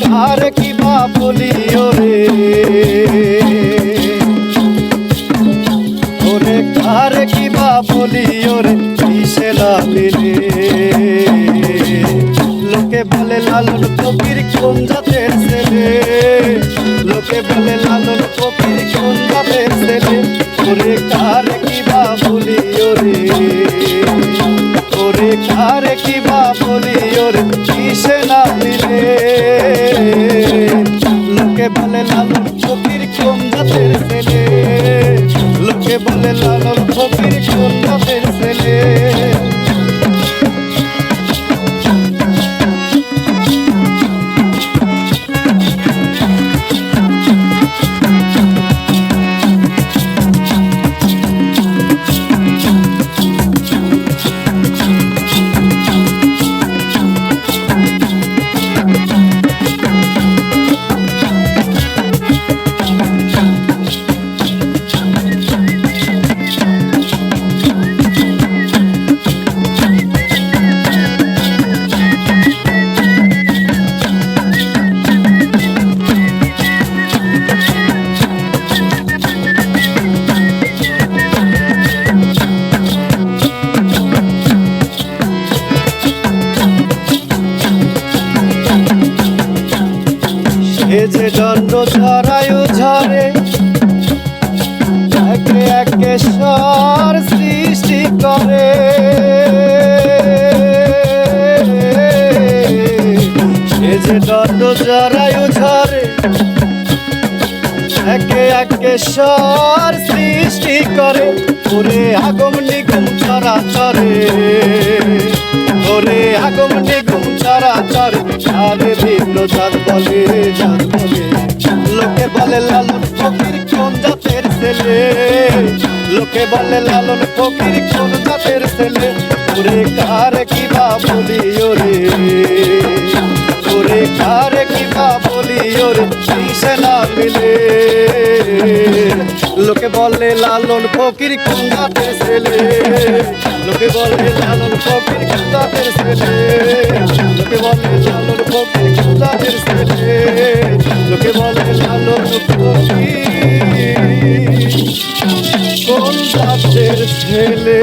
কার কি বা বলি ওরে ওরে কার কি বা বলি ওরে কিসে লাগিলে লোকে বলে লালন ফকির কোন জাতের ছেলে লোকে বলে লালন ফকির কোন জাতের ছেলে ওরে কার কি বা বলি ওরে ওরে কার কি বা বলি ওরে কিসে লাগিলে লোকে বলে লালন ফকির কোন জাতের ছেলে লোকে বলে লালন ফকির কোন জাতের ছেলে এ যে দণ্ড ঝরায় ঝরে একে একে স্বর সৃষ্টি করে এ যে দণ্ড ঝরায় ঝরে একে একে স্বর সৃষ্টি করে ওরে আগম নিগম চরাচরে ওরে আগম নিগম চরাচরে আরে ভিন্ন জাত বলে লোকে বলে লালন ফকির কোন জাতের ছেলে লোকে বলে লালন ফকির কোন জাতের ছেলে ওরে কার কি বা বলি ওরে ওরে কার কি বা বলি ওরে কিসে লাগিলে লোকে বলে লালন ফকির কোন জাতের ছেলে লোকে বলে লালন ফকির কোন জাতের ছেলে লোকে বলে লালন ফকির কোন জাতের ছেলে লোকে বলে লালন ফকির কোন জাতের ছেলে।